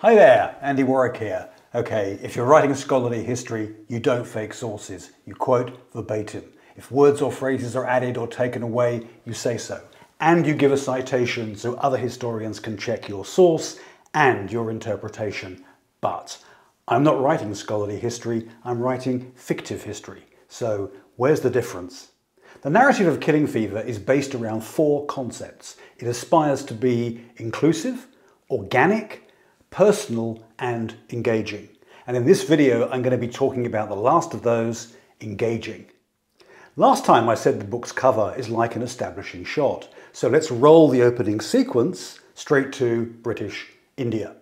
Hi there, Andy Warwick here. Okay, if you're writing scholarly history, you don't fake sources. You quote verbatim. If words or phrases are added or taken away, you say so. And you give a citation so other historians can check your source and your interpretation. But I'm not writing scholarly history, I'm writing fictive history. So where's the difference? The narrative of Killing Fever is based around four concepts. It aspires to be inclusive, organic, personal and engaging. And in this video, I'm going to be talking about the last of those, engaging. Last time I said the book's cover is like an establishing shot. So let's roll the opening sequence straight to British India.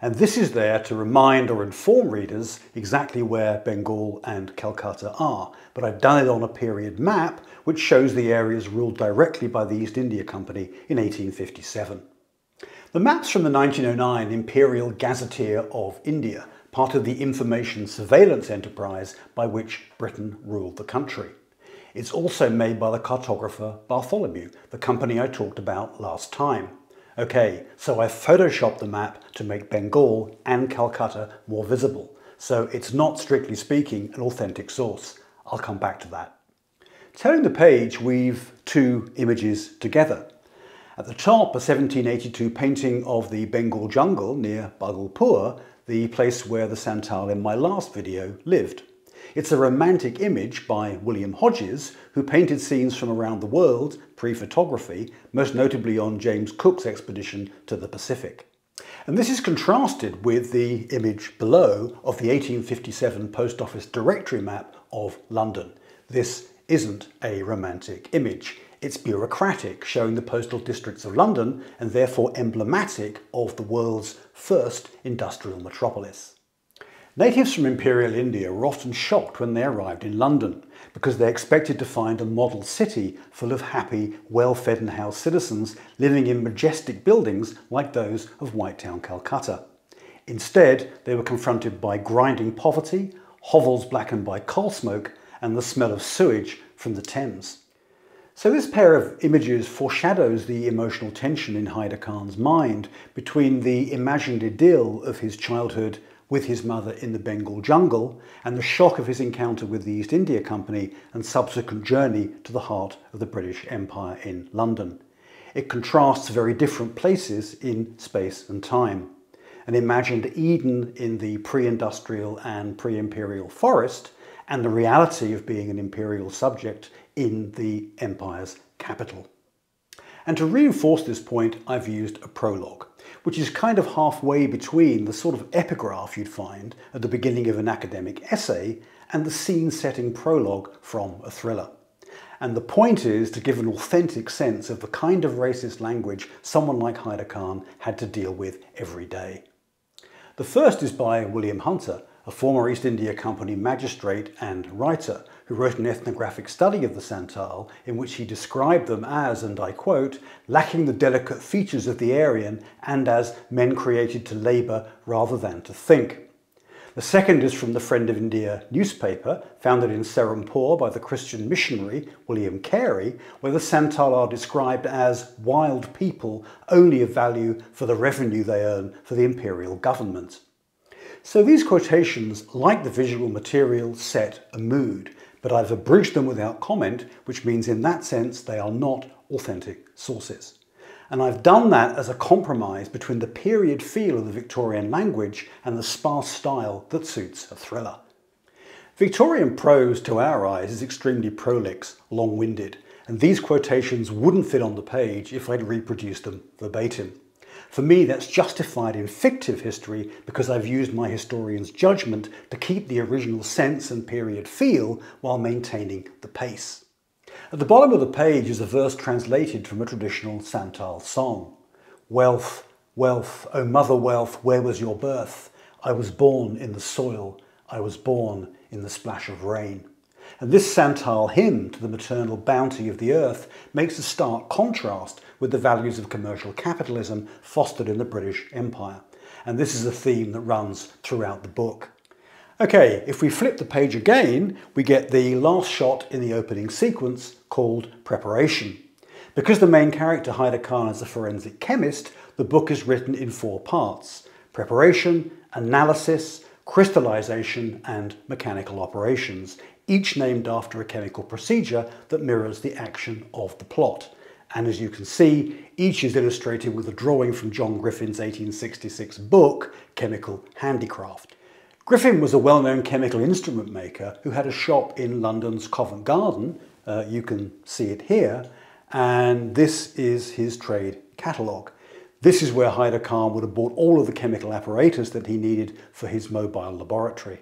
And this is there to remind or inform readers exactly where Bengal and Calcutta are. But I've done it on a period map which shows the areas ruled directly by the East India Company in 1857. The map's from the 1909 Imperial Gazetteer of India, part of the information surveillance enterprise by which Britain ruled the country. It's also made by the cartographer Bartholomew, the company I talked about last time. Okay, so I've photoshopped the map to make Bengal and Calcutta more visible, so it's not strictly speaking an authentic source. I'll come back to that. Turning the page, weave two images together. At the top, a 1782 painting of the Bengal jungle near Bhagalpur, the place where the Santal in my last video lived. It's a romantic image by William Hodges, who painted scenes from around the world, pre-photography, most notably on James Cook's expedition to the Pacific. And this is contrasted with the image below of the 1857 Post Office Directory map of London. This isn't a romantic image. It's bureaucratic, showing the postal districts of London and therefore emblematic of the world's first industrial metropolis. Natives from Imperial India were often shocked when they arrived in London because they expected to find a model city full of happy, well-fed and housed citizens living in majestic buildings like those of Whitetown, Calcutta. Instead, they were confronted by grinding poverty, hovels blackened by coal smoke and the smell of sewage from the Thames. So this pair of images foreshadows the emotional tension in Hyder Khan's mind between the imagined idyll of his childhood with his mother in the Bengal jungle and the shock of his encounter with the East India Company and subsequent journey to the heart of the British Empire in London. It contrasts very different places in space and time. An imagined Eden in the pre-industrial and pre-imperial forest and the reality of being an imperial subject in the empire's capital. And to reinforce this point, I've used a prologue, which is kind of halfway between the sort of epigraph you'd find at the beginning of an academic essay and the scene-setting prologue from a thriller. And the point is to give an authentic sense of the kind of racist language someone like Hyder Khan had to deal with every day. The first is by William Hunter, a former East India Company magistrate and writer who wrote an ethnographic study of the Santal in which he described them as, and I quote, lacking the delicate features of the Aryan and as men created to labour rather than to think. The second is from the Friend of India newspaper, founded in Serampore by the Christian missionary William Carey, where the Santal are described as wild people only of value for the revenue they earn for the imperial government. So these quotations, like the visual material, set a mood, but I've abridged them without comment, which means in that sense they are not authentic sources. And I've done that as a compromise between the period feel of the Victorian language and the sparse style that suits a thriller. Victorian prose, to our eyes, is extremely prolix, long-winded, and these quotations wouldn't fit on the page if I'd reproduced them verbatim. For me, that's justified in fictive history because I've used my historian's judgment to keep the original sense and period feel while maintaining the pace. At the bottom of the page is a verse translated from a traditional Santal song. Wealth, wealth, O mother wealth, where was your birth? I was born in the soil, I was born in the splash of rain. And this Santal hymn to the maternal bounty of the earth makes a stark contrast with the values of commercial capitalism fostered in the British Empire. And this is a theme that runs throughout the book. Okay, if we flip the page again, we get the last shot in the opening sequence called Preparation. Because the main character, Hyder Khan, is a forensic chemist, the book is written in 4 parts. preparation, analysis, crystallization, and mechanical operations, each named after a chemical procedure that mirrors the action of the plot. And as you can see, each is illustrated with a drawing from John Griffin's 1866 book, Chemical Handicraft. Griffin was a well-known chemical instrument maker who had a shop in London's Covent Garden. You can see it here, and this is his trade catalogue. This is where Hyder Khan would have bought all of the chemical apparatus that he needed for his mobile laboratory.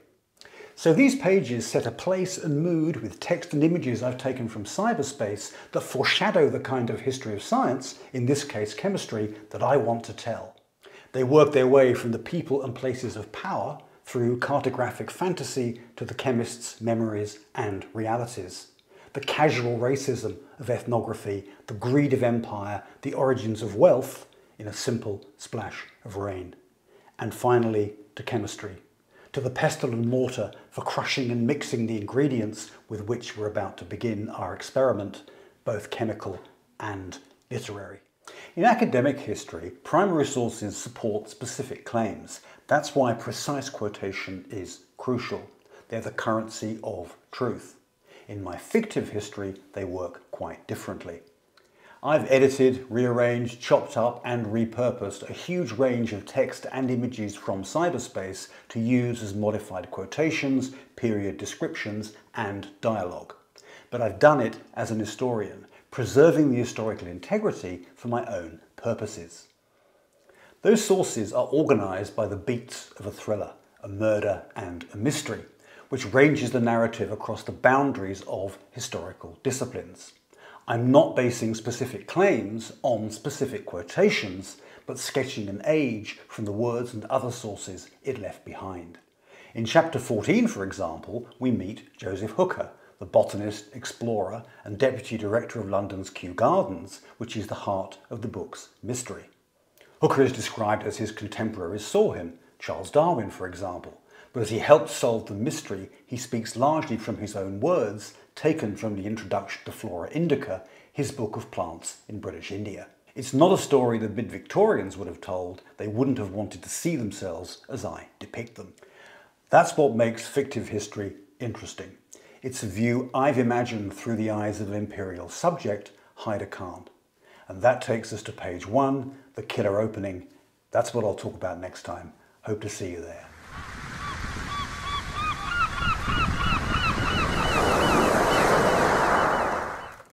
So these pages set a place and mood with text and images I've taken from cyberspace that foreshadow the kind of history of science, in this case chemistry, that I want to tell. They work their way from the people and places of power through cartographic fantasy to the chemist's memories and realities. The casual racism of ethnography, the greed of empire, the origins of wealth in a simple splash of rain. And finally, to chemistry, to the pestle and mortar for crushing and mixing the ingredients with which we're about to begin our experiment, both chemical and literary. In academic history, primary sources support specific claims. That's why precise quotation is crucial. They're the currency of truth. In my fictive history, they work quite differently. I've edited, rearranged, chopped up and repurposed a huge range of text and images from cyberspace to use as modified quotations, period descriptions and dialogue. But I've done it as an historian, preserving the historical integrity for my own purposes. Those sources are organised by the beats of a thriller, a murder and a mystery, which ranges the narrative across the boundaries of historical disciplines. I'm not basing specific claims on specific quotations, but sketching an age from the words and other sources it left behind. In chapter 14, for example, we meet Joseph Hooker, the botanist, explorer, and deputy director of London's Kew Gardens, which is the heart of the book's mystery. Hooker is described as his contemporaries saw him, Charles Darwin, for example, but as he helped solve the mystery, he speaks largely from his own words, taken from the introduction to Flora Indica, his book of plants in British India. It's not a story the mid-Victorians would have told. They wouldn't have wanted to see themselves as I depict them. That's what makes fictive history interesting. It's a view I've imagined through the eyes of an imperial subject, Hyder Khan. And that takes us to page 1, the killer opening. That's what I'll talk about next time. Hope to see you there.